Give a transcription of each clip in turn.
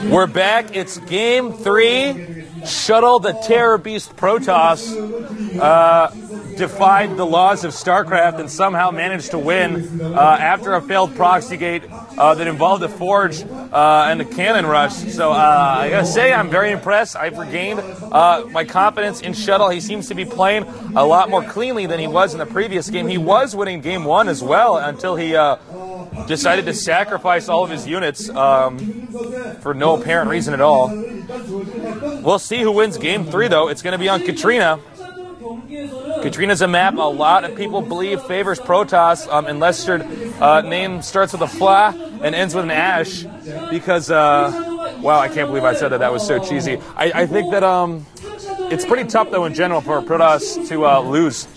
We're back. It's game 3. Shuttle, the terror beast Protoss, defied the laws of StarCraft and somehow managed to win after a failed proxy gate that involved a forge and a cannon rush. So I gotta say, I'm very impressed. I've regained my confidence in Shuttle. He seems to be playing a lot more cleanly than he was in the previous game. He was winning game 1 as well until he decided to sacrifice all of his units for no apparent reason at all. We'll see who wins game 3, though. It's going to be on Katrina. Katrina's a map a lot of people believe favors Protoss, unless your name starts with a fla and ends with an ash, because, wow, I can't believe I said that. That was so cheesy. I think that it's pretty tough, though, in general for Protoss to lose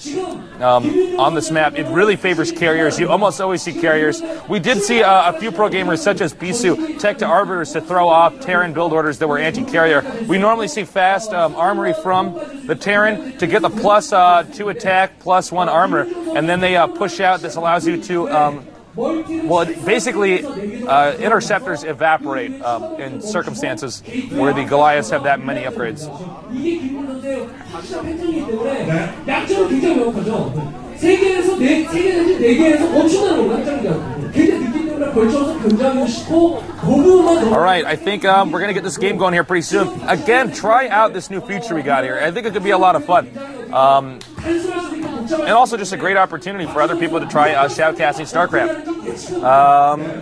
on this map. It really favors carriers. You almost always see carriers. We did see a few pro gamers, such as Bisu, tech to arbiters to throw off Terran build orders that were anti-carrier. We normally see fast armory from the Terran to get the +2 attack, +1 armor, and then they push out. This allows you to well, basically, interceptors evaporate in circumstances where the Goliaths have that many upgrades. All right, I think we're going to get this game going here pretty soon. Again, try out this new feature we got here. I think it could be a lot of fun. And also just a great opportunity for other people to try shoutcasting StarCraft.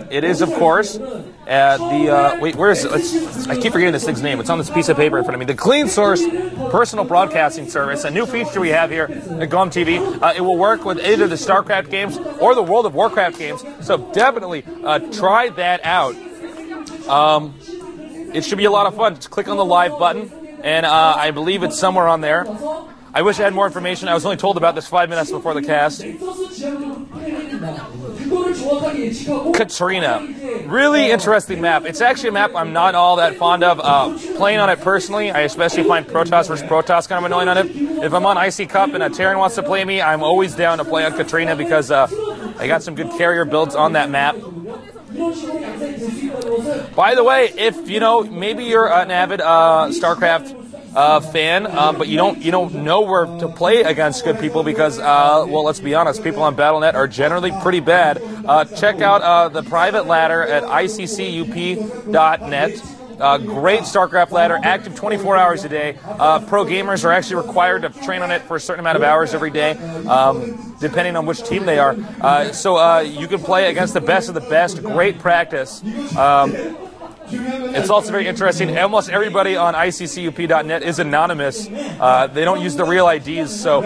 It is, of course, at the... wait, where is it? I keep forgetting this thing's name. It's on this piece of paper in front of me. The Clean Source Personal Broadcasting Service, a new feature we have here at GOM TV. It will work with either the StarCraft games or the World of Warcraft games, so definitely try that out. It should be a lot of fun. Just click on the live button, and I believe it's somewhere on there. I wish I had more information. I was only told about this 5 minutes before the cast. Katrina. Really interesting map. It's actually a map I'm not all that fond of playing on it personally. I especially find Protoss versus Protoss kind of annoying on it. If I'm on IC Cup and a Terran wants to play me, I'm always down to play on Katrina because I got some good carrier builds on that map. By the way, if, you know, maybe you're an avid StarCraft fan, but you don't know where to play against good people because, well, let's be honest, people on Battle.net are generally pretty bad. Check out the private ladder at iccup.net. Great StarCraft ladder, active 24 hours a day. Pro gamers are actually required to train on it for a certain amount of hours every day, depending on which team they are. So you can play against the best of the best. Great practice. It's also very interesting. Almost everybody on iccup.net is anonymous. They don't use the real IDs, so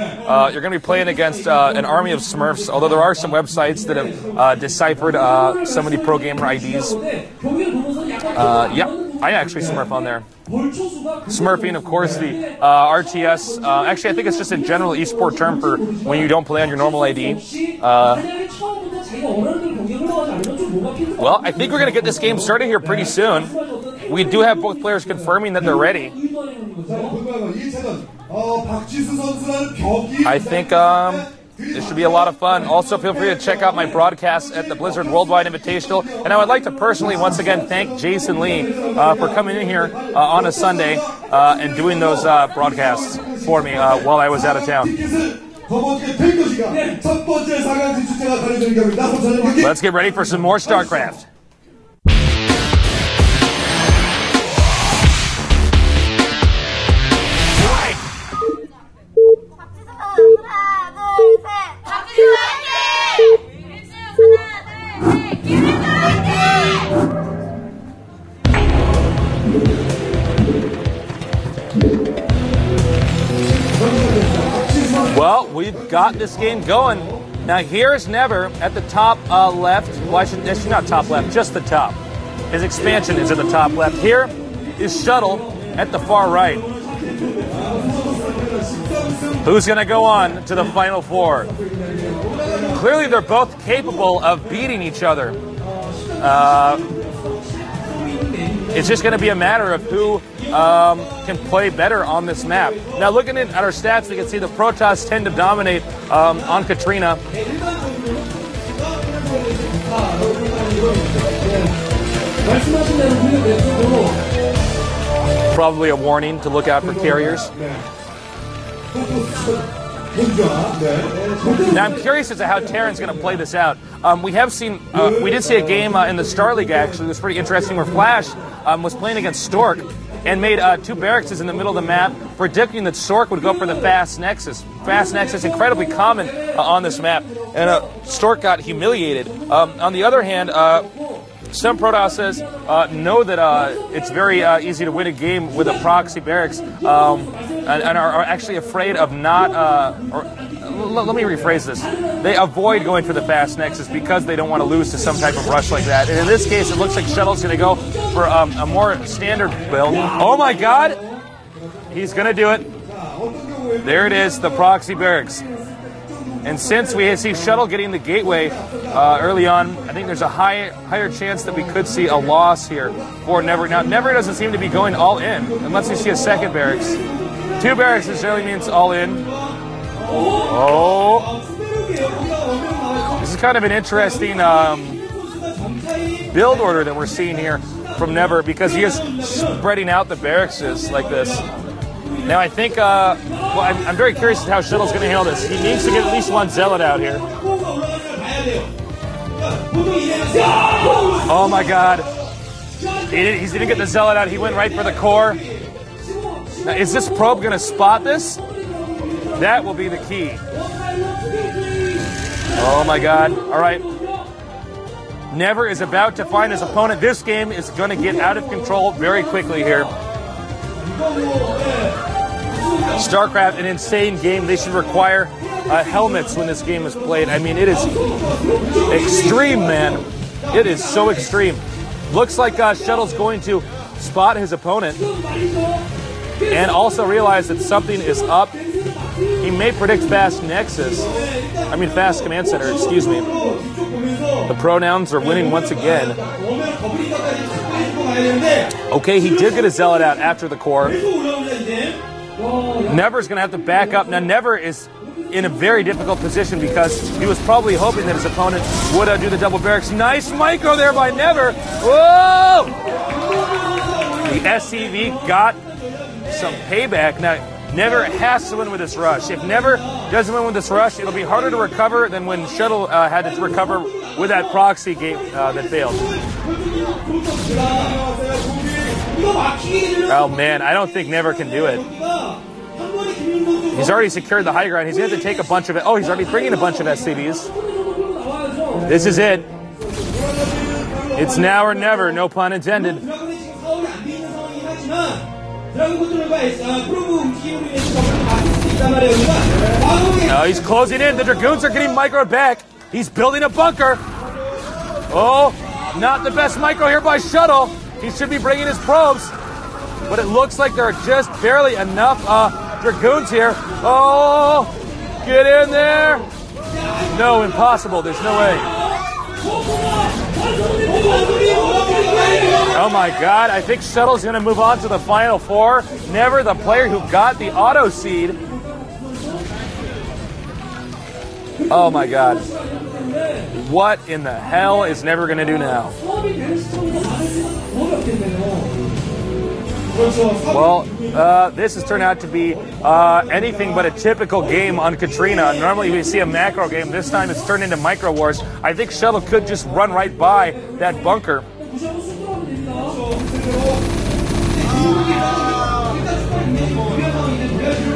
you're going to be playing against an army of Smurfs, although there are some websites that have deciphered some of the pro gamer IDs. Yeah, I actually Smurf on there. Smurfing, of course, the RTS. Actually, I think it's just a general esport term for when you don't play on your normal ID. Well, I think we're going to get this game started here pretty soon. We do have both players confirming that they're ready. I think this should be a lot of fun. Also, feel free to check out my broadcasts at the Blizzard Worldwide Invitational. And I would like to personally, once again, thank Jason Lee for coming in here on a Sunday and doing those broadcasts for me while I was out of town. Let's get ready for some more StarCraft. Well, we've got this game going. Now, here's Never at the top left. Well, actually not top left, just the top. His expansion is at the top left. Here is Shuttle at the far right. Who's going to go on to the Final Four? Clearly, they're both capable of beating each other. It's just going to be a matter of who can play better on this map. Now, looking at our stats, we can see the Protoss tend to dominate on Katrina. Probably a warning to look out for carriers. Now I'm curious as to how Terran's going to play this out. We did see a game in the Star League actually. It was pretty interesting where Flash was playing against Stork and made 2 barracks in the middle of the map, predicting that Stork would go for the Fast Nexus. Fast Nexus, incredibly common on this map, and Stork got humiliated. On the other hand, some Protoss know that it's very easy to win a game with a proxy barracks, and are actually afraid of not, let me rephrase this. They avoid going for the Fast Nexus because they don't want to lose to some type of rush like that. And in this case, it looks like Shuttle's going to go for a more standard build. Oh my god! He's going to do it. There it is, the proxy barracks. And since we see Shuttle getting the gateway early on, I think there's a higher chance that we could see a loss here for Never. Now, Never doesn't seem to be going all in, unless we see a second barracks. 2 barracks necessarily means all in. Oh. This is kind of an interesting build order that we're seeing here from Never, because he is spreading out the barracks like this. Now I think, well, I'm very curious as to how Shuttle's going to handle this. He needs to get at least 1 Zealot out here. Oh my god. He didn't get the Zealot out. He went right for the core. Now, is this probe going to spot this? That will be the key. Oh my god. All right. Never is about to find his opponent. This game is going to get out of control very quickly here. StarCraft, an insane game. They should require helmets when this game is played. I mean, it is extreme, man. It is so extreme. Looks like Shuttle's going to spot his opponent and also realize that something is up. He may predict Fast Nexus. I mean, Fast Command Center, excuse me. The pronouns are winning once again. Okay, he did get a Zealot out after the core. Never's going to have to back up. Now, Never is in a very difficult position because he was probably hoping that his opponent would do the double barracks. Nice micro there by Never. Whoa! The SCV got some payback. Now, Never has to win with this rush. If Never doesn't win with this rush, it'll be harder to recover than when Shuttle had to recover with that proxy gate that failed. Oh man, I don't think Never can do it. He's already secured the high ground. He's going to have to take a bunch of it. Oh, he's already bringing a bunch of SCVs. This is it. It's now or never, no pun intended. Now he's closing in. The Dragoons are getting microed back. He's building a bunker. Oh, not the best micro here by Shuttle. He should be bringing his probes. But it looks like there are just barely enough Dragoons here. Oh, get in there. No, impossible. There's no way. Oh my god, I think Shuttle's going to move on to the Final Four. Never, the player who got the auto seed. Oh my god. What in the hell is Never going to do now? Well, this has turned out to be anything but a typical game on Katrina. Normally we see a macro game. This time it's turned into micro wars. I think Shuttle could just run right by that bunker.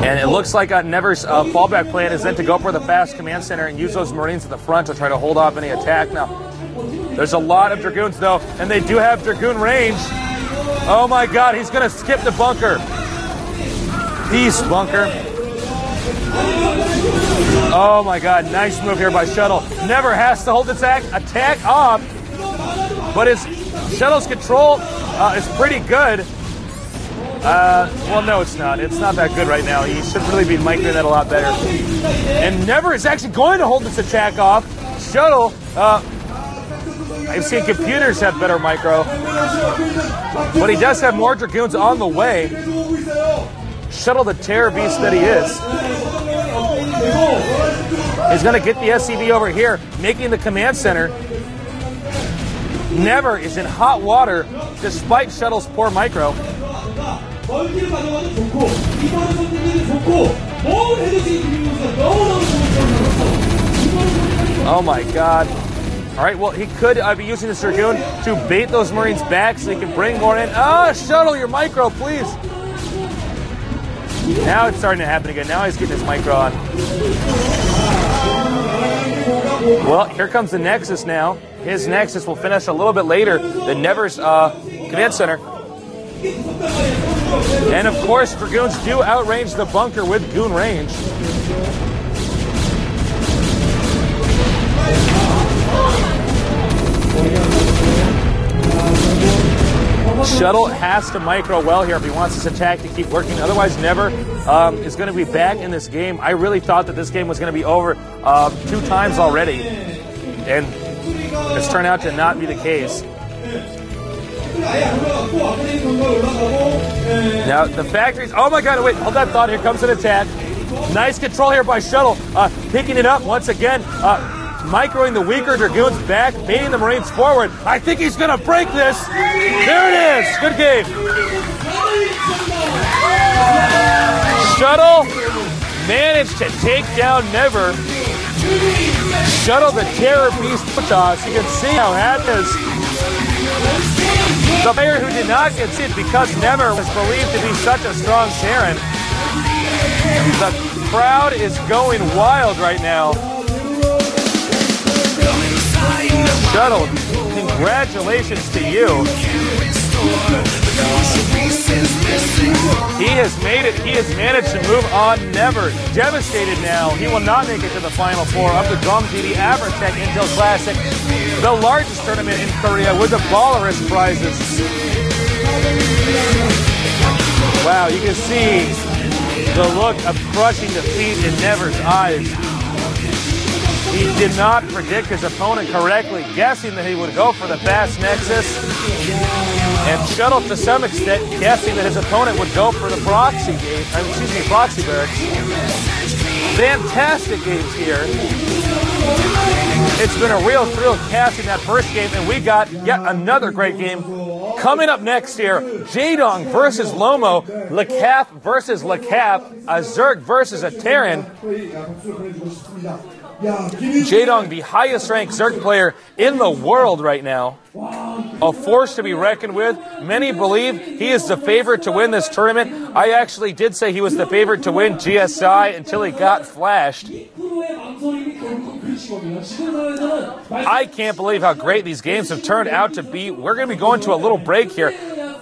And it looks like Never's fallback plan is then to go for the Fast Command Center and use those Marines at the front to try to hold off any attack. Now, there's a lot of Dragoons, though, and they do have Dragoon range. Oh, my God, he's going to skip the bunker. Peace, bunker. Oh, my God, nice move here by Shuttle. Never has to hold the attack off, but his Shuttle's control is pretty good. Well, no, it's not. It's not that good right now. He should really be microing that a lot better. And Never is actually going to hold this attack off. Shuttle, I've seen computers have better micro, but he does have more Dragoons on the way. Shuttle, the terror beast that he is, is going to get the SCV over here, making the command center. Never is in hot water despite Shuttle's poor micro. Oh my god. All right, well, he could be using the Dragoon to bait those Marines back so he can bring more in. Oh, Shuttle, your micro, please. Now it's starting to happen again. Now he's getting his micro on. Well, here comes the Nexus now. His Nexus will finish a little bit later than Never's command center. And of course, Dragoons do outrange the bunker with Goon range. Shuttle has to micro well here if he wants this attack to keep working. Otherwise, Never is going to be back in this game. I really thought that this game was going to be over 2 times already. And it's turned out to not be the case. Now, the factories... Oh my god, wait, hold that thought. Here comes an attack. Nice control here by Shuttle. Picking it up once again. Microing the weaker Dragoons back, baiting the Marines forward. I think he's going to break this. There it is. Good game. Shuttle managed to take down Never. Shuttle the Terror Beast toss. You can see how happy it is. The player who did not get hit because Never was believed to be such a strong Terran. The crowd is going wild right now. Shuttle, congratulations to you. He has made it. He has managed to move on. Never. Devastated now. He will not make it to the Final Four of the Gomji Averatec-Intel Classic, the largest tournament in Korea with the Ballerist prizes. Wow, you can see the look of crushing defeat in Never's eyes. He did not predict his opponent correctly, guessing that he would go for the fast Nexus. And Shuttle, to some extent, guessing that his opponent would go for the proxy game, proxy barracks. Fantastic games here. It's been a real thrill casting that first game, and we got yet another great game coming up next here. Jaedong versus Lomo, Lekaf versus Lekaf, a Zerg versus a Terran. Jaedong, the highest ranked Zerg player in the world right now. A force to be reckoned with. Many believe he is the favorite to win this tournament. I actually did say he was the favorite to win GSI until he got flashed. I can't believe how great these games have turned out to be. We're going to be going to a little break here.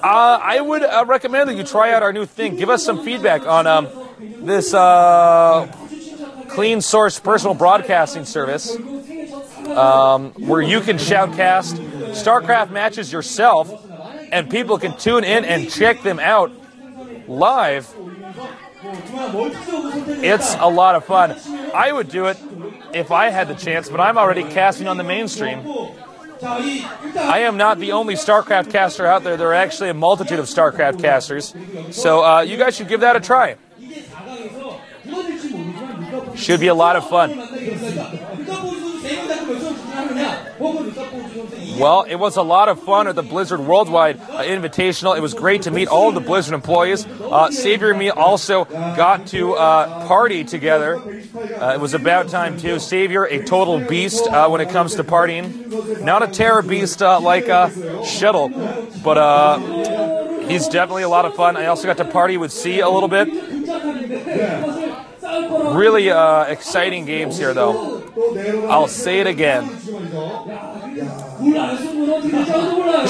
I would recommend that you try out our new thing. Give us some feedback on this clean source personal broadcasting service where you can shoutcast StarCraft matches yourself and people can tune in and check them out live. It's a lot of fun. I would do it if I had the chance, but I'm already casting on the mainstream. I am not the only StarCraft caster out there. There are actually a multitude of StarCraft casters. So you guys should give that a try. Should be a lot of fun. Well, it was a lot of fun at the Blizzard Worldwide Invitational. It was great to meet all of the Blizzard employees. Savior and me also got to party together. It was about time, too. Savior, a total beast when it comes to partying. Not a terror beast like Shuttle, but he's definitely a lot of fun. I also got to party with C a little bit. Really exciting games here, though. I'll say it again.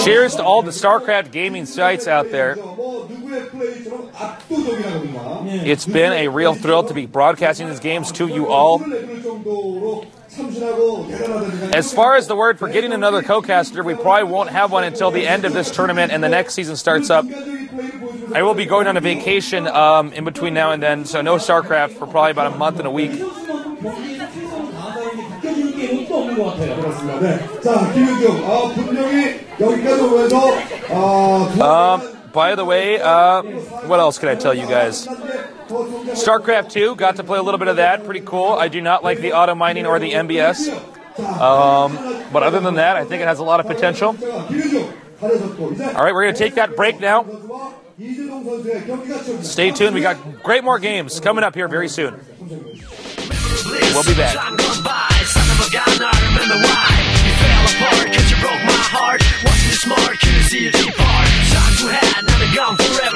Cheers to all the StarCraft gaming sites out there. It's been a real thrill to be broadcasting these games to you all. As far as the word for getting another co-caster, we probably won't have one until the end of this tournament and the next season starts up. I will be going on a vacation in between now and then, so no StarCraft for probably about a month and a week. By the way, what else can I tell you guys? StarCraft 2, got to play a little bit of that. Pretty cool. I do not like the auto mining or the MBS. But other than that, I think it has a lot of potential. All right, we're going to take that break now. Stay tuned. We got great more games coming up here very soon. We'll be back. Watch me smart, couldn't see a deep heart. Shots you had, now they're gone forever.